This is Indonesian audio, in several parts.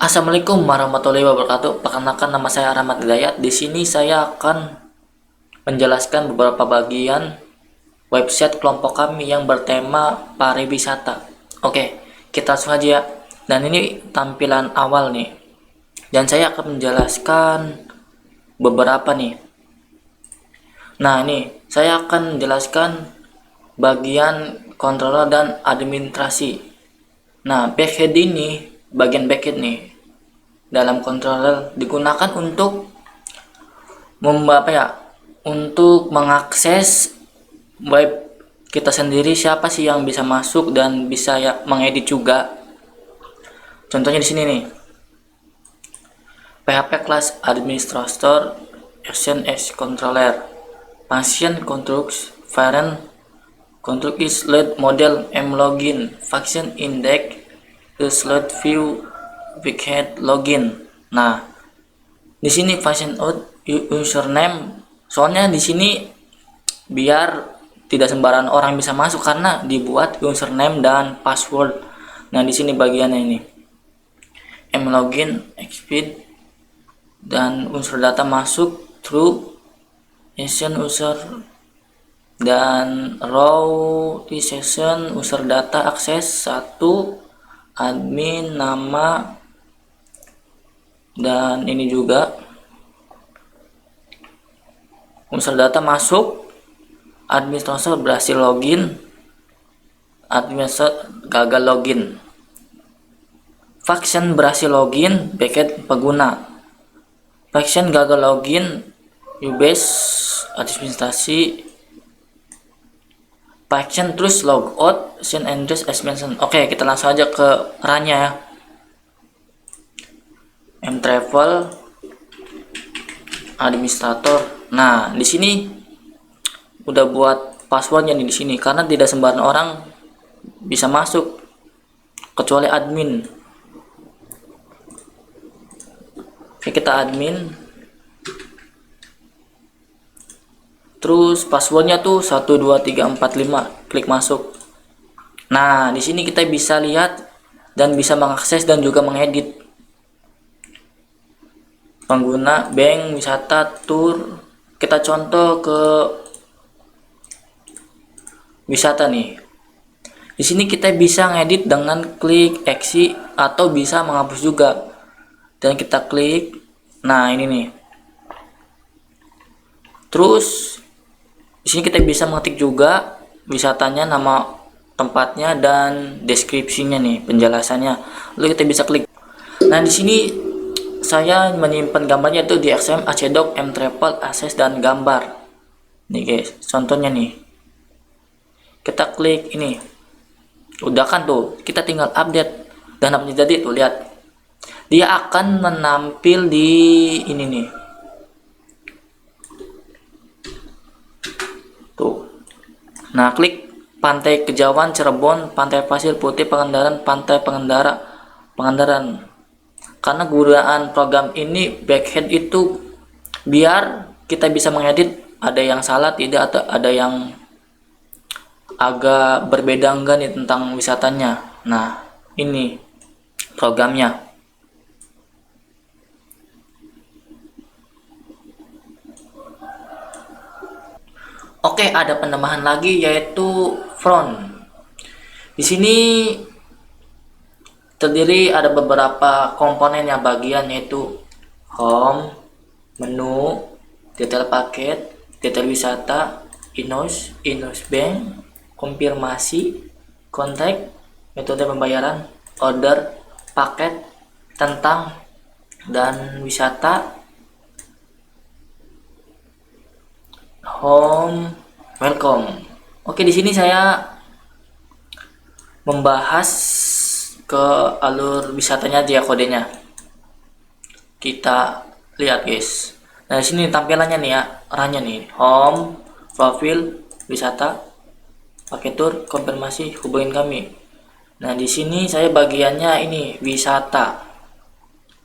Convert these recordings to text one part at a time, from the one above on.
Assalamualaikum warahmatullahi wabarakatuh. Perkenalkan, nama saya Rahmat Hidayat. Di sini saya akan menjelaskan beberapa bagian website kelompok kami yang bertema pariwisata. Oke, kita langsung aja ya. Dan ini tampilan awal nih. Dan saya akan menjelaskan beberapa nih. Nah, ini saya akan menjelaskan bagian controller dan administrasi. Nah, backend ini, bagian backend nih dalam controller digunakan untuk untuk mengakses web kita sendiri. Siapa sih yang bisa masuk dan bisa ya mengedit juga. Contohnya di sini nih. PHP class administrator action as controller. Function controls parent control is lead model mlogin function index is lead view wicket login. Nah, di sini function out username, soalnya di sini biar tidak sembarangan orang bisa masuk karena dibuat username dan password. Nah, di sini bagiannya ini mlogin exit dan unsur data masuk through session user dan raw di session user data akses 1 admin nama, dan ini juga unsur data masuk, administrator berhasil login, administrator gagal login, function berhasil login, backend pengguna, function gagal login, ubase administrasi, function terus logout, send address as mentioned. Oke, kita langsung aja ke runnya ya. Mtravel administrator. Nah, di sini udah buat passwordnya nih di sini karena tidak sembarang orang bisa masuk kecuali admin. Oke, kita admin. Terus passwordnya tuh 12345, klik masuk. Nah, di sini kita bisa lihat dan bisa mengakses dan juga mengedit pengguna, bank, wisata, tour. Kita contoh ke wisata nih. Di sini kita bisa ngedit dengan klik exit atau bisa menghapus juga. Dan kita klik. Nah, ini nih. Terus di sini kita bisa mengetik juga wisatanya, nama tempatnya dan deskripsinya nih, penjelasannya. Lalu kita bisa klik. Nah, di sini saya menyimpan gambarnya itu di XML, ACDoc, Mtravel, Access dan gambar. Nih guys, contohnya nih. Kita klik ini. Udah kan tuh, kita tinggal update dan update jadi tuh, lihat. Dia akan menampil di ini nih. Tuh. Nah, klik Pantai Kejauhan Cirebon, Pantai Pasir Putih Pangandaran, Pantai Pangandaran. Karena kegunaan program ini backend itu biar kita bisa mengedit, ada yang salah tidak atau ada yang agak berbeda enggak nih tentang wisatanya. Nah, ini programnya. Oke, ada penambahan lagi yaitu front. Di sini terdiri ada beberapa komponen yang bagian yaitu home, menu, detail paket, detail wisata, invoice bank, konfirmasi, kontak, metode pembayaran, order, paket, tentang, dan wisata, home, welcome. Oke, di sini saya membahas ke alur wisatanya dia kodenya. Kita lihat guys. Nah, di sini tampilannya nih ya, rannya nih, home, profil, wisata, pakai tour, konfirmasi, hubungin kami. Nah, di sini saya bagiannya ini wisata.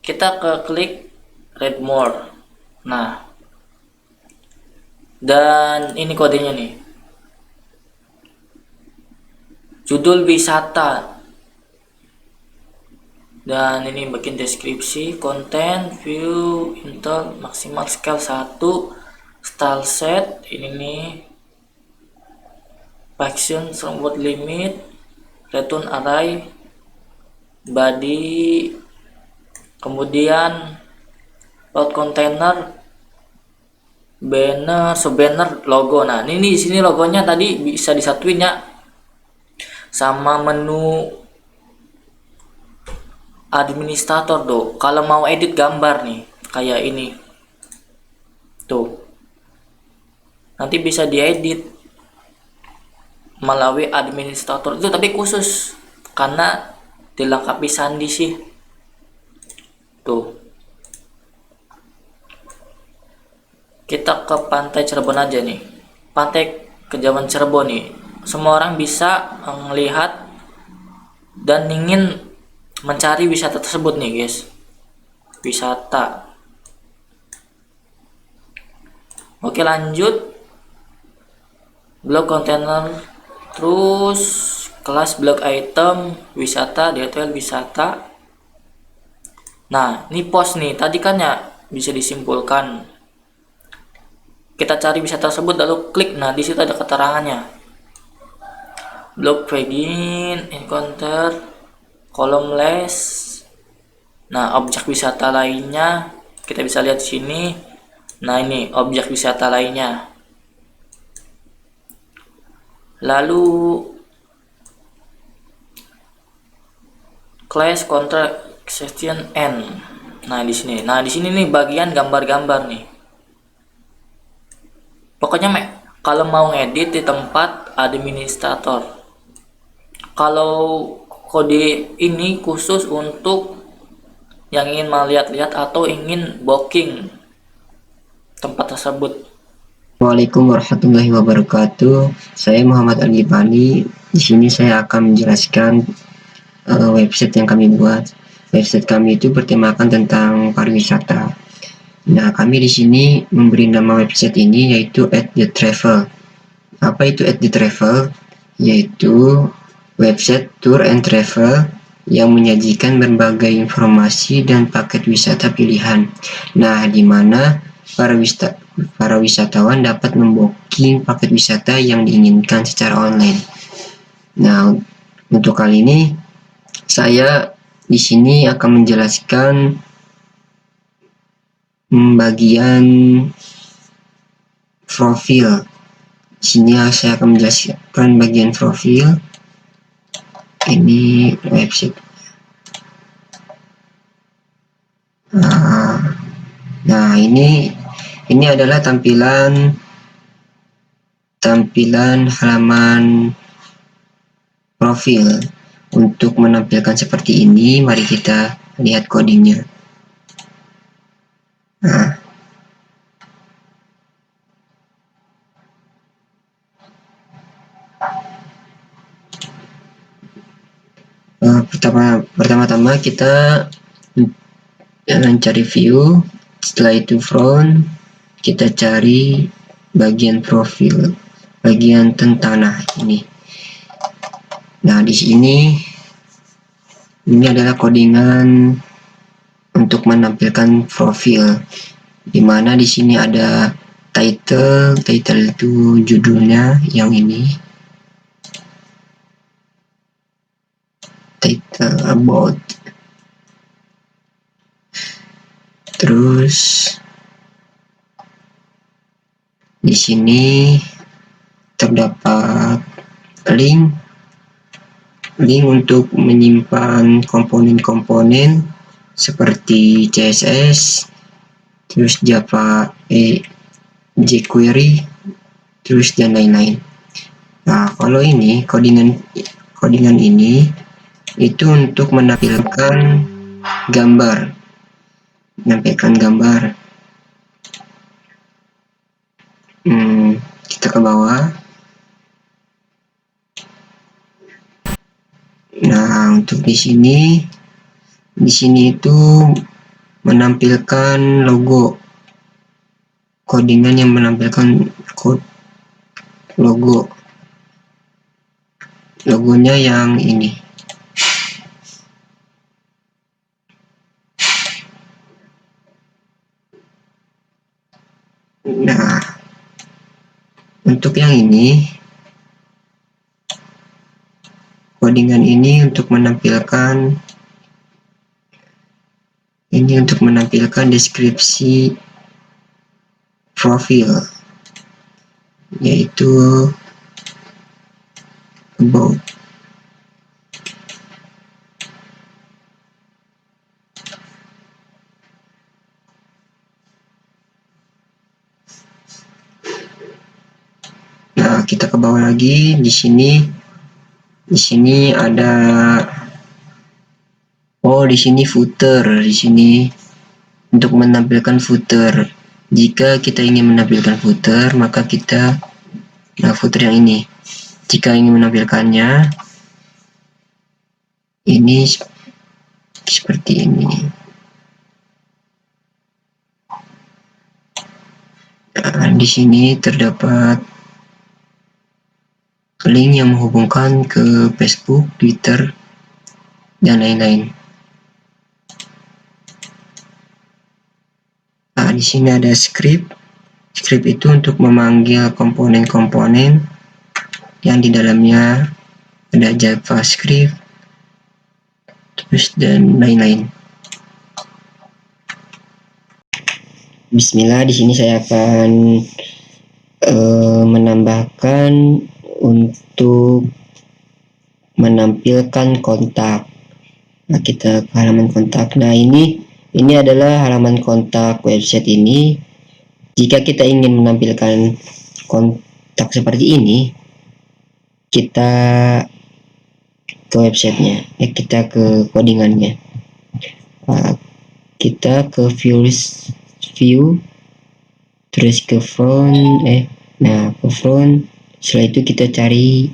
Kita ke klik read more. Nah, dan ini kodenya nih. Judul wisata Dan ini bagian deskripsi, konten, view, intel, maksimal scale 1, style set, ini nih, faction, word limit, return array, body, kemudian load container, banner, banner, logo. Nah, ini di sini logonya tadi bisa disatuin ya sama menu administrator tuh. Kalau mau edit gambar nih, kayak ini. Tuh. Nanti bisa diedit melalui administrator itu, tapi khusus karena dilengkapi sandi sih. Tuh. Kita ke Pantai Cirebon aja nih. Pantai Kejauhan Cirebon nih. Semua orang bisa melihat dan ingin mencari wisata tersebut nih, guys. Wisata. Oke, lanjut. Blok kontainer, terus kelas blok item, wisata, detail wisata. Nah, ini post nih. Tadi kan ya bisa disimpulkan. Kita cari wisata tersebut lalu klik. Nah, di situ ada keterangannya. Blok begin, encounter, kolom list. Nah, objek wisata lainnya kita bisa lihat di sini. Nah, ini objek wisata lainnya. Lalu class contract section end. Nah, di sini. Nah, di sini nih bagian gambar-gambar nih. Pokoknya kalau mau ngedit di tempat administrator. Kalau kode ini khusus untuk yang ingin melihat-lihat atau ingin booking tempat tersebut. Waalaikumsalam warahmatullahi wabarakatuh. Saya Muhammad Al-Ghifari. Di sini saya akan menjelaskan website yang kami buat. Website kami itu bertemakan tentang pariwisata. Nah, kami di sini memberi nama website ini yaitu @the_travel. Apa itu @the_travel? Yaitu website tour and travel yang menyajikan berbagai informasi dan paket wisata pilihan. Nah, di mana para wisatawan dapat membooking paket wisata yang diinginkan secara online. Nah, untuk kali ini saya di sini akan menjelaskan bagian profil. Di sini saya akan menjelaskan bagian profil. Ini website. Nah, ini adalah tampilan halaman profil. Untuk menampilkan seperti ini, mari kita lihat codingnya. Nah, pertama-tama kita cari view, setelah itu front, kita cari bagian profil, bagian tentang. Nah, ini. Nah, di sini ini adalah codingan untuk menampilkan profil, dimana di sini ada title itu judulnya yang ini, title about, terus di sini terdapat link untuk menyimpan komponen-komponen seperti CSS, terus Java, jQuery, terus dan lain-lain. Nah, kalau ini codingan ini itu untuk menampilkan gambar. Kita ke bawah. Nah, untuk di sini itu menampilkan logo, codingan yang menampilkan logonya yang ini. Nah, untuk yang codingan ini untuk menampilkan deskripsi profil, yaitu about. Nah, kita ke bawah lagi. Di sini ada di sini footer. Di sini untuk menampilkan footer. Jika kita ingin menampilkan footer, maka kita footer yang ini. Jika ingin menampilkannya, ini seperti ini. Nah, di sini terdapat link yang menghubungkan ke Facebook, Twitter, dan lain-lain. Nah, di sini ada script. Script itu untuk memanggil komponen-komponen yang di dalamnya ada JavaScript, terus dan lain-lain. Bismillah, di sini saya akan menambahkan untuk menampilkan kontak. Nah, kita ke halaman kontak. Nah, ini adalah halaman kontak website ini. Jika kita ingin menampilkan kontak seperti ini, kita ke websitenya, kita ke codingannya. Kita ke view, terus ke front, ke front. Setelah itu kita cari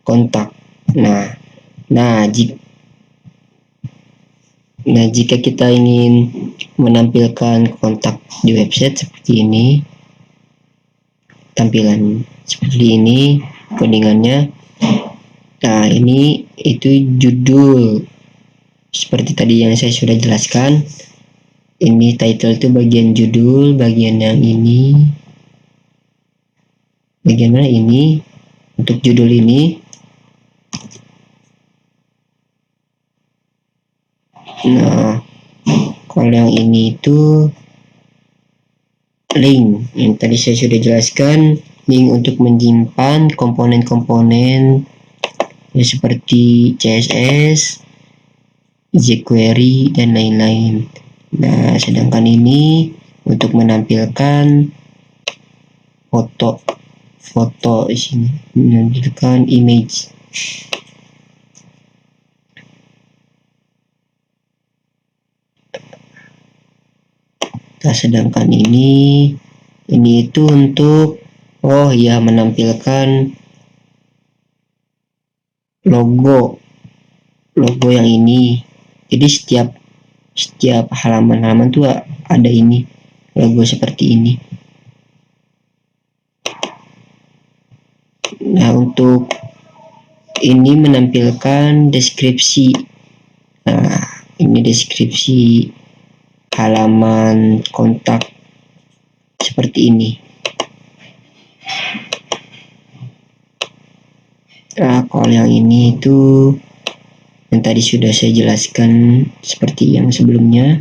kontak. Jika kita ingin menampilkan kontak di website seperti ini, tampilan seperti ini codingannya. Nah, ini itu judul seperti tadi yang saya sudah jelaskan. Ini title itu bagian judul, bagian yang ini, bagian mana ini untuk judul ini. Nah, kalau yang ini itu link yang tadi saya sudah jelaskan, link untuk menyimpan komponen-komponen ya, seperti CSS, jQuery, dan lain-lain. Nah, sedangkan ini untuk menampilkan foto di sini, menampilkan image. Nah, sedangkan ini itu untuk menampilkan logo yang ini. Jadi setiap halaman tuh ada ini logo seperti ini. Nah, untuk ini menampilkan deskripsi. Nah, ini deskripsi halaman kontak seperti ini. Nah, kalau yang ini itu yang tadi sudah saya jelaskan seperti yang sebelumnya.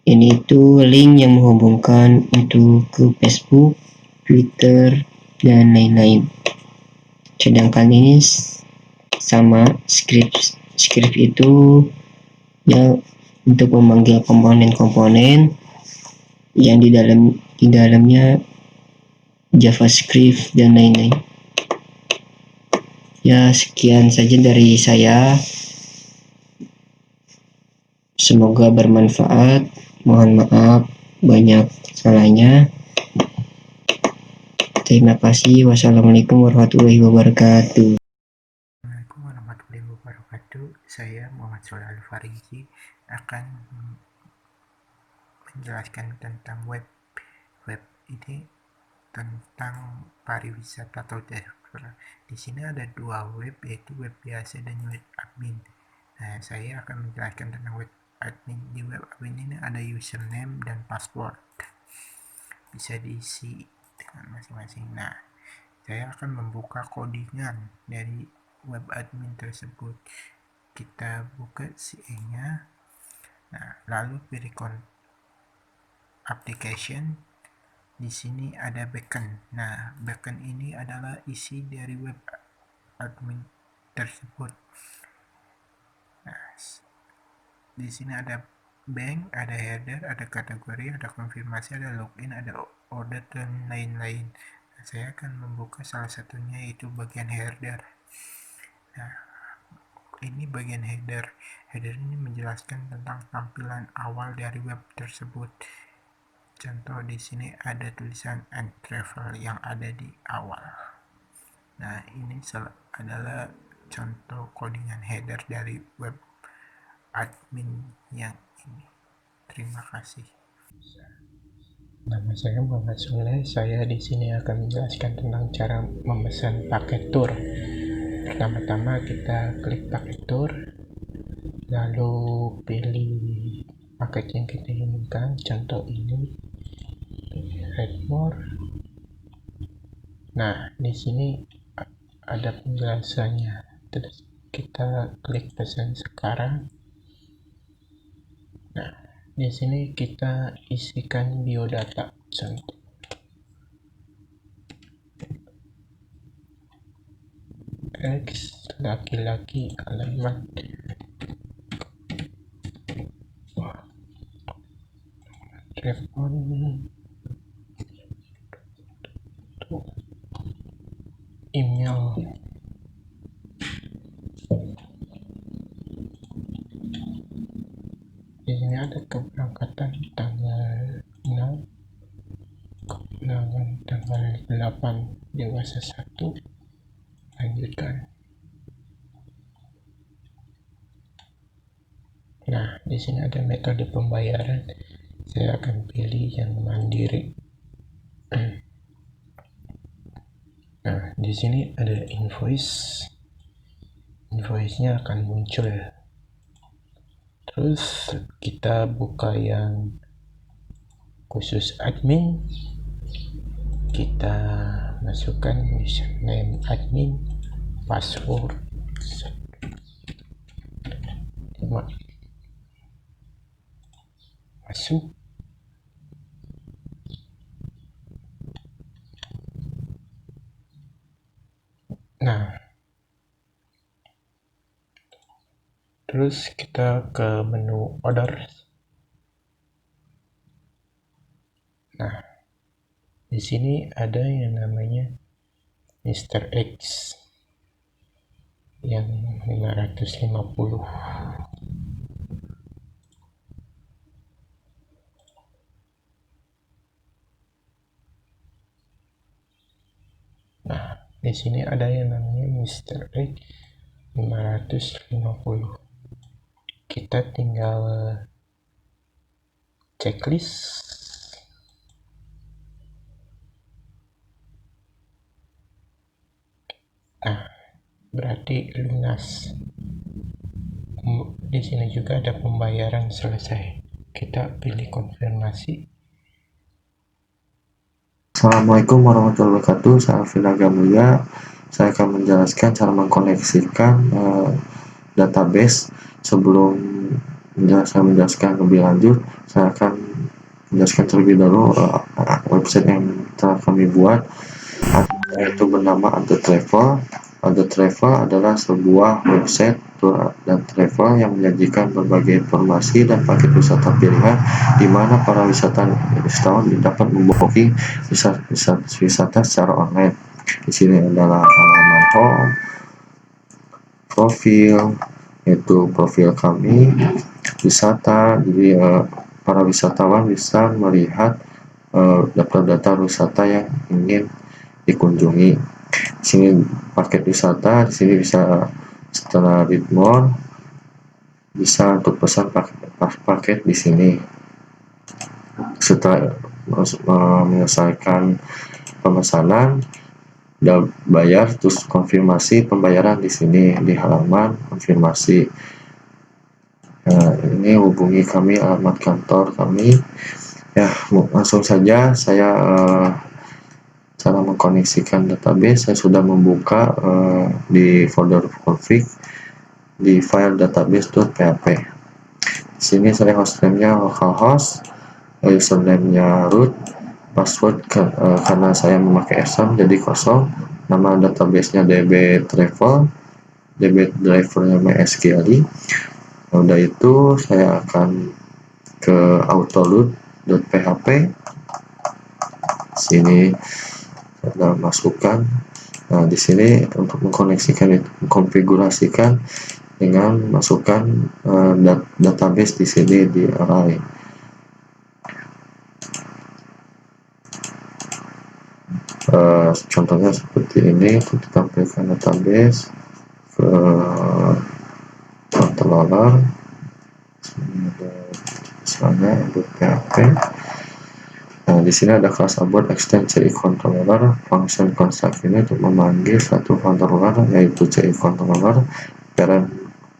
Ini itu link yang menghubungkan untuk ke Facebook, Twitter, dan lain-lain. Sedangkan ini sama script itu ya untuk memanggil komponen-komponen yang di dalamnya JavaScript dan lain-lain. Ya, sekian saja dari saya. Semoga bermanfaat. Mohon maaf banyak salahnya. Terima kasih. Wassalamualaikum warahmatullahi wabarakatuh. Assalamualaikum warahmatullahi wabarakatuh. Saya Muhammad Sholeh Al-Farizi akan menjelaskan tentang web ini, tentang pariwisata atau travel. Di sini ada dua web, yaitu web biasa dan web admin. Nah, saya akan menjelaskan tentang web admin. Di web admin ini ada username dan password. bisa diisi dengan masing-masing. Nah, saya akan membuka codingan dari web admin tersebut. Kita buka CE-nya. Nah, lalu pilih application. Di sini ada beacon. Nah, beacon ini adalah isi dari web admin tersebut. Nah, di sini ada bank, ada header, ada kategori, ada konfirmasi, ada login, ada order, dan lain-lain. Nah, saya akan membuka salah satunya, yaitu bagian header. Nah, ini bagian header. Header ini menjelaskan tentang tampilan awal dari web tersebut. Contoh di sini ada tulisan and travel yang ada di awal. Nah, ini adalah contoh codingan header dari web admin yang ini. Terima kasih. Nama saya Muhammad Soleh. Saya di sini akan menjelaskan tentang cara memesan paket tour. Pertama-tama kita klik paket tour, lalu pilih paket yang kita inginkan. Contoh ini Redmore. Nah, di sini ada penjelasannya. Terus kita klik pesan sekarang. Nah, di sini kita isikan biodata. Contoh X, laki-laki, alamat, telepon, email. Di sini ada keberangkatan tanggal 6, kepulangan tanggal 8, dewasa 1, lanjutkan. Nah, di sini ada metode pembayaran. Saya akan pilih yang mandiri. Nah, di sini ada invoice. Invoice-nya akan muncul. Terus kita buka yang khusus admin. Kita masukkan username admin, password, masuk. Nah, terus kita ke menu order. Nah, di sini ada yang namanya Mr. X yang 550. Nah, di sini ada yang namanya Mr. X 550. Kita tinggal checklist. Nah, berarti lunas. Di sini juga ada pembayaran selesai. Kita pilih konfirmasi. Assalamualaikum warahmatullahi wabarakatuh. Saya Alvin Mulia. Saya akan menjelaskan cara mengkoneksikan database. Sebelum saya menjelaskan lebih lanjut, saya akan menjelaskan terlebih dahulu website yang telah kami buat, yaitu bernama The Travel. The Travel adalah sebuah website tour dan travel yang menyajikan berbagai informasi dan paket wisata pilihan, di mana para wisatawan dapat membooking wisata secara online. Di sini adalah halaman home, profil, yaitu profil kami, wisata. Jadi para wisatawan bisa melihat data-data wisata yang ingin dikunjungi. Di sini paket wisata, di sini bisa setelah Redmore bisa untuk pesan paket di sini. Setelah menyelesaikan pemesanan, udah bayar, terus konfirmasi pembayaran di sini di halaman konfirmasi. Nah, ini hubungi kami, alamat kantor kami, Ya, langsung saja saya cara mengkoneksikan database. Saya sudah membuka di folder config di file database.php. Di sini saya hostname-nya localhost, username-nya root, password karena saya memakai asm jadi kosong, nama database-nya db travel, db driver-nya mysql. Udah itu saya akan ke autoload.php. Sini saya masukkan. Nah, di sini untuk mengkoneksikan itu, mengkonfigurasikan dengan masukkan database di sini di array. Contohnya seperti ini untuk ditampilkan database ke controller. Sini ada misalnya php. Nah, di sini ada kelas abort extend CI controller. Function construct ini untuk memanggil satu controller yaitu CI controller. Parent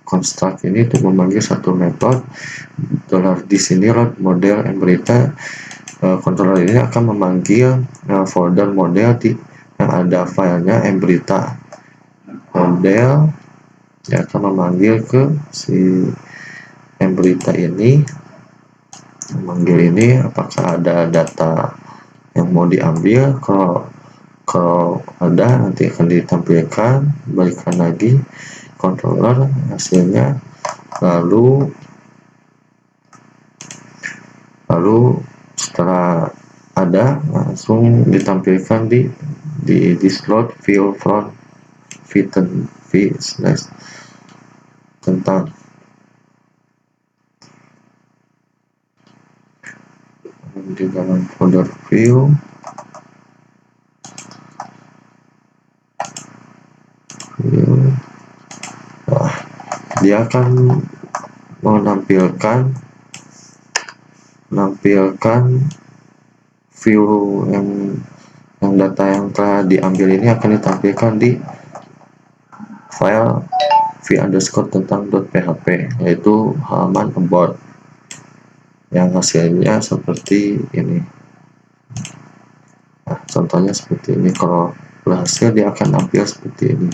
construct ini untuk memanggil satu metode. Di sini load model Embrita. Controller ini akan memanggil folder model yang ada filenya Embrita. Model yang akan memanggil ke si Embrita ini, memanggil ini apakah ada data yang mau diambil. Kalau ada nanti akan ditampilkan, balikan lagi controller hasilnya, lalu setelah ada langsung ditampilkan di slot view from tentang di dalam folder view. Nah, dia akan menampilkan view yang data yang telah diambil ini akan ditampilkan di file v_tentang.php, yaitu halaman about yang hasilnya seperti ini. Nah, contohnya seperti ini. Kalau berhasil dia akan tampil seperti ini.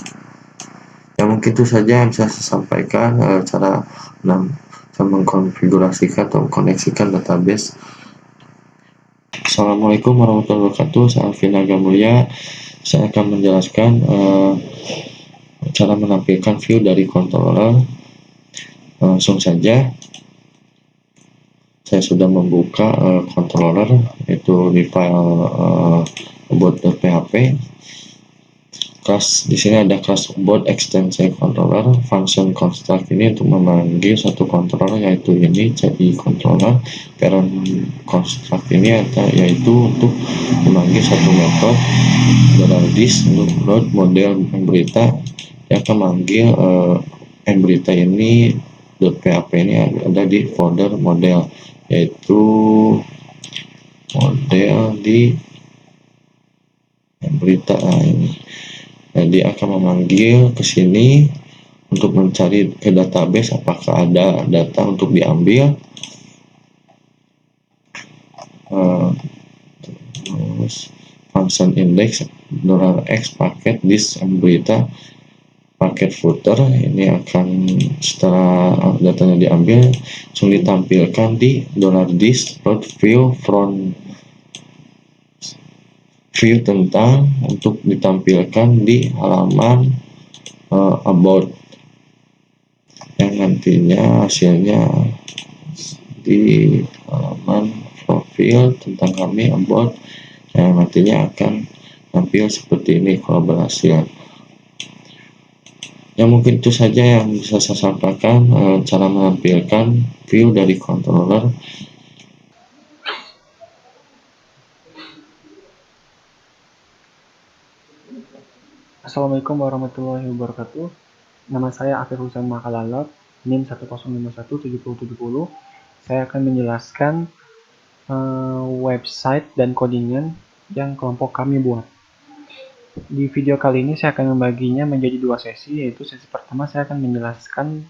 Ya, mungkin itu saja yang bisa saya sampaikan cara mengkonfigurasikan atau mengkoneksikan database. Assalamualaikum warahmatullahi wabarakatuh. Saya Alvin Agamulya. Saya akan menjelaskan cara menampilkan view dari controller. Langsung saja. Saya sudah membuka controller itu di file about.php. Kelas di sini ada kelas about extension controller. Function construct ini untuk memanggil satu controller yaitu ini CI controller. Parent construct ini yaitu untuk memanggil satu metode $this untuk load model Embrita yang akan memanggil Embrita ini .php ini ada di folder model, yaitu model di Embrita ini. Nah, dia akan memanggil ke sini untuk mencari ke database apakah ada data untuk diambil. Terus function index $x paket this Embrita paket footer ini akan setelah datanya diambil langsung ditampilkan di $this view from view tentang untuk ditampilkan di halaman about yang nantinya hasilnya di halaman profil tentang kami about yang nantinya akan tampil seperti ini kalau berhasil. Ya, mungkin itu saja yang bisa saya sampaikan cara menampilkan view dari controller. Assalamualaikum warahmatullahi wabarakatuh. Nama saya Afir Husain Makalalot, NIM 10517070. Saya akan menjelaskan website dan codingan yang kelompok kami buat. Di video kali ini saya akan membaginya menjadi dua sesi, yaitu sesi pertama saya akan menjelaskan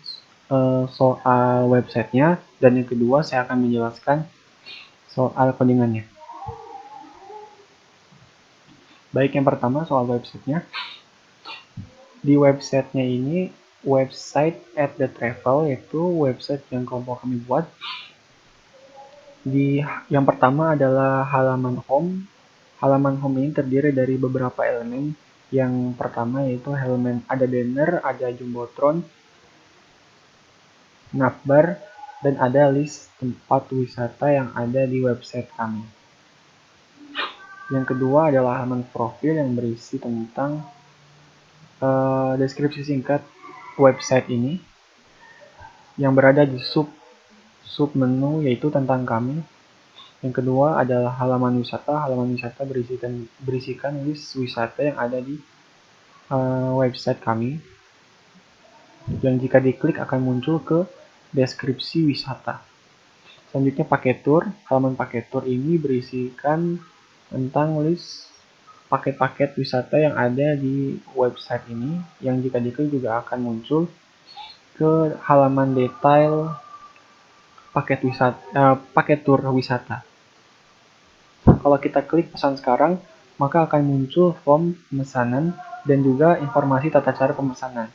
soal websitenya, dan yang kedua saya akan menjelaskan soal codingannya. Baik, yang pertama soal websitenya. Di websitenya ini, website at the travel, yaitu website yang kelompok kami buat. Yang pertama adalah halaman home. Halaman home ini terdiri dari beberapa elemen. Yang pertama yaitu elemen ada banner, ada jumbotron, navbar, dan ada list tempat wisata yang ada di website kami. Yang kedua adalah halaman profil yang berisi tentang deskripsi singkat website ini yang berada di sub menu, yaitu tentang kami. Yang kedua adalah halaman wisata. Halaman wisata berisikan list wisata yang ada di website kami, yang jika diklik akan muncul ke deskripsi wisata. Selanjutnya paket tour. Halaman paket tour ini berisikan tentang list paket-paket wisata yang ada di website ini, yang jika diklik juga akan muncul ke halaman detail paket tour wisata. Kalau kita klik pesan sekarang, maka akan muncul form pemesanan dan juga informasi tata cara pemesanan.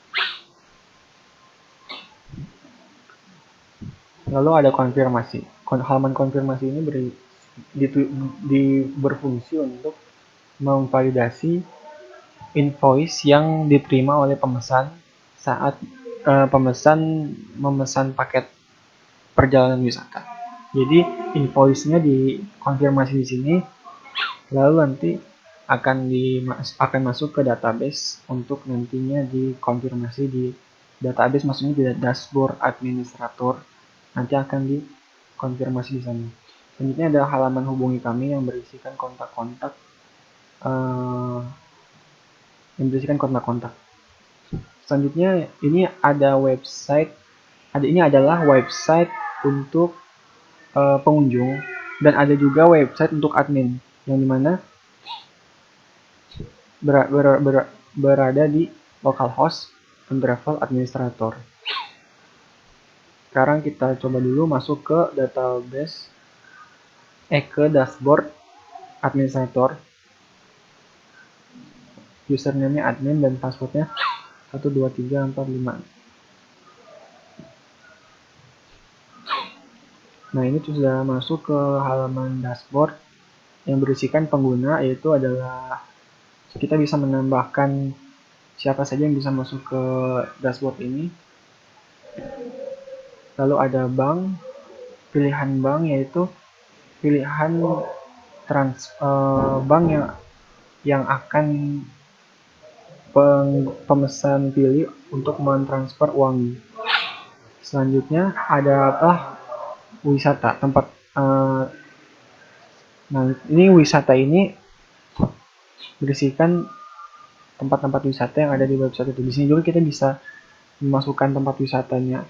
Lalu ada konfirmasi. Halaman konfirmasi ini berfungsi untuk memvalidasi invoice yang diterima oleh pemesan saat pemesan memesan paket perjalanan wisata. Jadi invoice-nya dikonfirmasi di sini, lalu nanti akan masuk ke database untuk nantinya dikonfirmasi di database, maksudnya di dashboard administrator, nanti akan dikonfirmasi di sana. Selanjutnya ada halaman hubungi kami yang berisikan kontak-kontak. Selanjutnya ini adalah website untuk pengunjung, dan ada juga website untuk admin, yang dimana berada di localhost dan travel administrator. Sekarang kita coba dulu masuk ke database, ke dashboard administrator. Username-nya admin dan passwordnya 12345. Nah, ini sudah masuk ke halaman dashboard yang berisikan pengguna, yaitu adalah kita bisa menambahkan siapa saja yang bisa masuk ke dashboard ini. Lalu ada bank, pilihan bank yaitu pilihan bank yang akan pemesan pilih untuk mentransfer uang. Selanjutnya ada wisata, tempat. Nah, ini wisata ini berisikan tempat-tempat wisata yang ada di website itu. Di sini juga kita bisa memasukkan tempat wisatanya.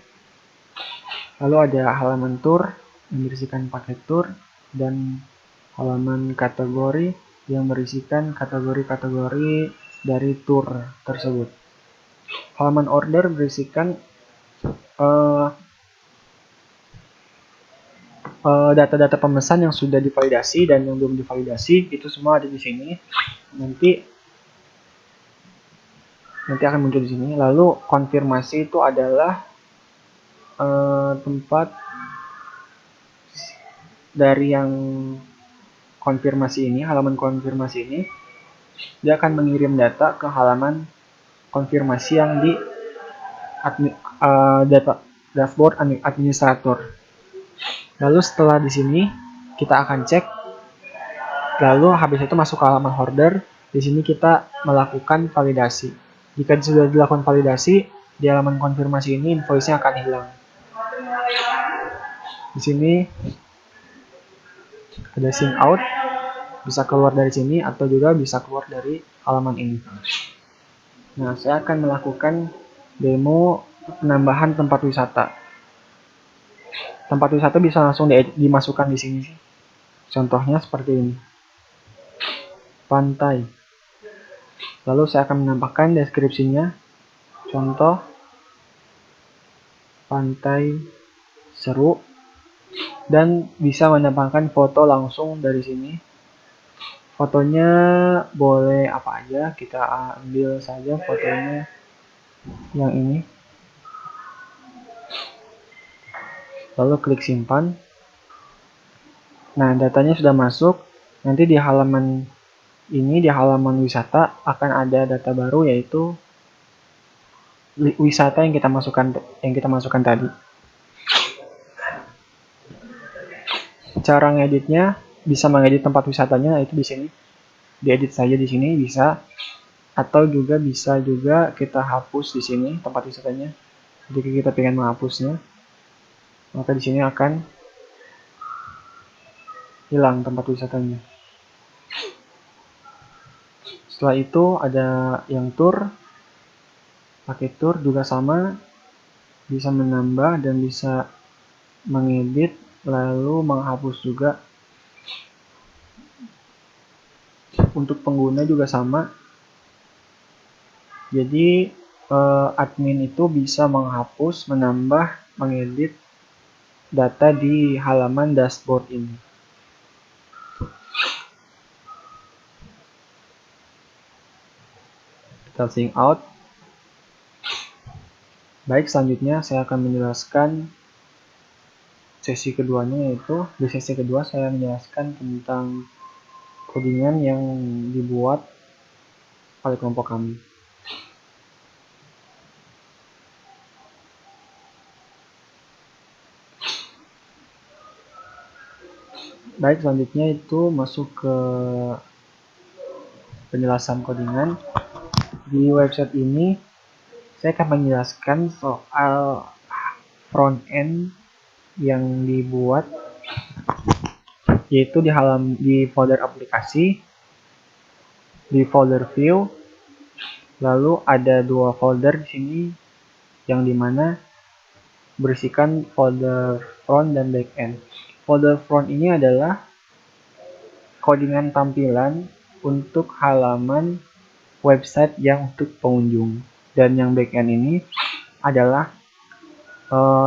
Lalu ada halaman tour yang berisikan paket tour, dan halaman kategori yang berisikan kategori-kategori dari tour tersebut. Halaman order berisikan data-data pemesan yang sudah divalidasi dan yang belum divalidasi, itu semua ada di sini. Nanti akan muncul di sini. Lalu konfirmasi itu adalah tempat dari yang konfirmasi ini, halaman konfirmasi ini, dia akan mengirim data ke halaman konfirmasi yang di data dashboard administrator. Lalu setelah di sini kita akan cek, lalu habis itu masuk ke halaman order. Di sini kita melakukan validasi. Jika sudah dilakukan validasi, di halaman konfirmasi ini invoice-nya akan hilang. Di sini ada sign out, bisa keluar dari sini atau juga bisa keluar dari halaman ini. Nah, saya akan melakukan demo penambahan tempat wisata. Tempat wisata bisa langsung dimasukkan di sini. Contohnya seperti ini. Pantai. Lalu saya akan menambahkan deskripsinya. Contoh, pantai seru, dan bisa menambahkan foto langsung dari sini. Fotonya boleh apa aja, kita ambil saja fotonya yang ini. Lalu klik simpan. Nah, datanya sudah masuk. Nanti di halaman ini, di halaman wisata akan ada data baru, yaitu wisata yang kita masukkan tadi. Cara ngeditnya, bisa mengedit tempat wisatanya itu di sini. Diedit saja di sini bisa, atau juga bisa juga kita hapus di sini tempat wisatanya. Jika kita ingin menghapusnya, maka di sini akan hilang tempat wisatanya. Setelah itu ada yang tour. Pakai tour juga sama, bisa menambah dan bisa mengedit, lalu menghapus juga. Untuk pengguna juga sama. Jadi admin itu bisa menghapus, menambah, mengedit data di halaman dashboard ini. Kita sign out. Baik, selanjutnya saya akan menjelaskan sesi keduanya, yaitu di sesi kedua saya menjelaskan tentang codingan yang dibuat oleh kelompok kami. Baik, selanjutnya itu masuk ke penjelasan codingan. Di website ini saya akan menjelaskan soal front end yang dibuat, yaitu di folder aplikasi, di folder view, lalu ada dua folder di sini yang dimana berisikan folder front dan back end. Folder front ini adalah codingan tampilan untuk halaman website yang untuk pengunjung, dan yang back end ini adalah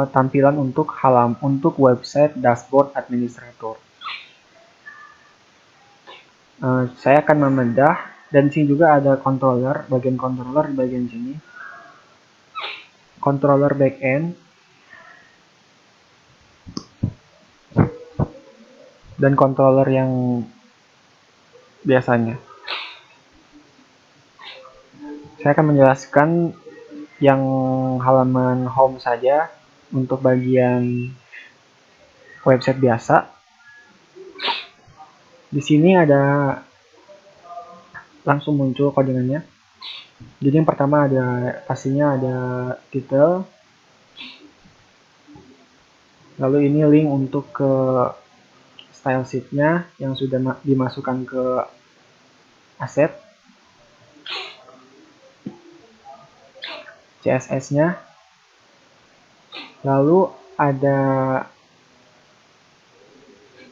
tampilan untuk website dashboard administrator. Saya akan membedah, dan sini juga ada controller, bagian controller di bagian sini. Controller backend dan controller yang biasanya. Saya akan menjelaskan yang halaman home saja untuk bagian website biasa. Di sini ada langsung muncul codingannya. Jadi yang pertama pastinya ada title. Lalu ini link untuk ke style sheet-nya yang sudah dimasukkan ke aset. CSS-nya. Lalu ada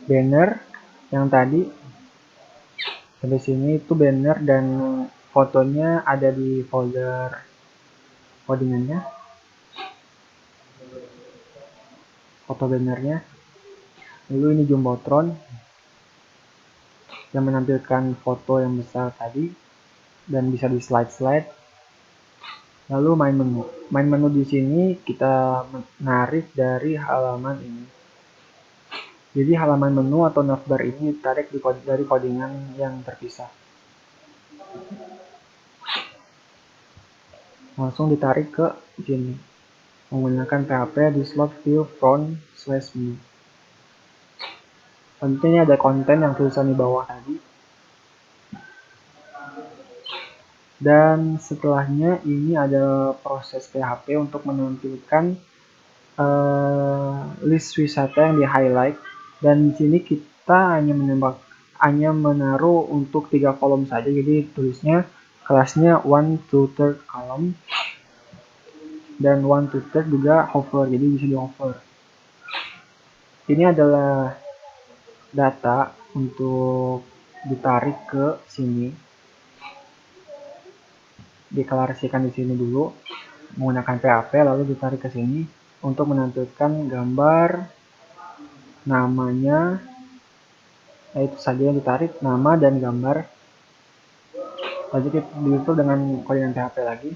banner yang tadi. Sampai sini itu banner dan fotonya ada di folder codingannya. Foto bannernya. Lalu ini jumbotron yang menampilkan foto yang besar tadi dan bisa di slide. Lalu main menu. Main menu di sini kita menarik dari halaman ini. Jadi halaman menu atau navbar ini ditarik dari codingan yang terpisah. Langsung ditarik ke sini menggunakan PHP di slot view front/menu. Selanjutnya ada konten yang tulisan di bawah tadi. Dan setelahnya ini ada proses PHP untuk menampilkan list wisata yang di highlight, dan di sini kita hanya menaruh untuk 3 kolom saja. Jadi tulisnya kelasnya 1 to 3 column, dan 1 to 3 juga hover, jadi bisa di hover. Ini adalah data untuk ditarik ke sini. Deklarasikan di sini dulu menggunakan PHP, lalu ditarik ke sini untuk menampilkan gambar namanya, itu saja yang ditarik, nama dan gambar. Lanjut ditutup dengan koordinat PHP lagi.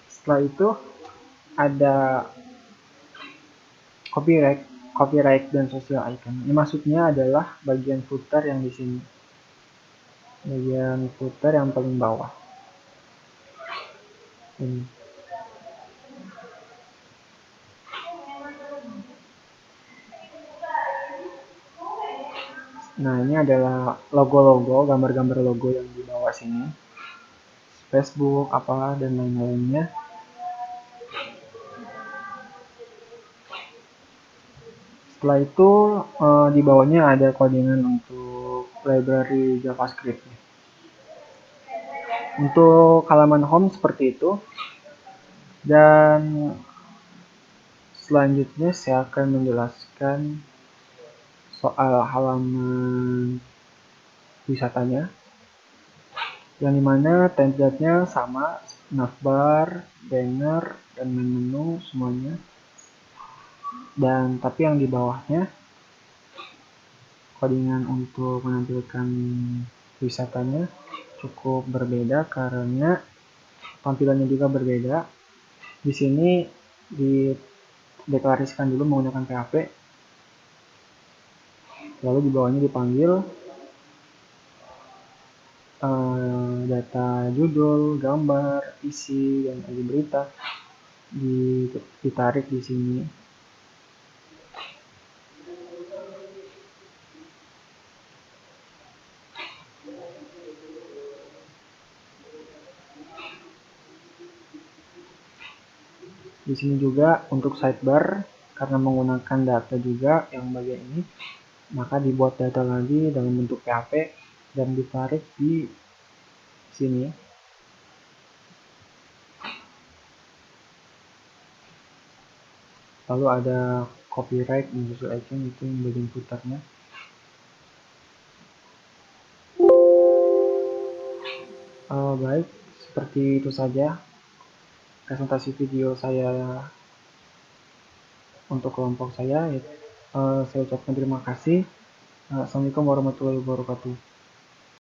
Setelah itu ada copyright dan social icon. Ini maksudnya adalah bagian footer yang di sini. Bagian footer yang paling bawah. Ini. Nah, ini adalah logo-logo, gambar-gambar logo yang di bawah sini. Facebook, apa, dan lain-lainnya. Setelah itu, di bawahnya ada codingan untuk library JavaScript. Untuk halaman home seperti itu. Dan selanjutnya saya akan menjelaskan soal halaman wisatanya, yang dimana template-nya sama, navbar, banner, dan menu semuanya. Dan tapi yang di bawahnya codingan untuk menampilkan wisatanya cukup berbeda karena tampilannya juga berbeda. Di sini dideklarasikan dulu menggunakan PHP, lalu di bawahnya dipanggil data judul, gambar, isi, dan isi berita ditarik di sini. Di sini juga untuk sidebar, karena menggunakan data juga yang bagian ini, maka dibuat data lagi dalam bentuk PHP dan ditarik di sini. Lalu ada copyright dan social icon, itu yang bagian footernya. Baik, seperti itu saja presentasi video saya untuk kelompok saya. Saya ucapkan terima kasih. Assalamualaikum warahmatullahi wabarakatuh.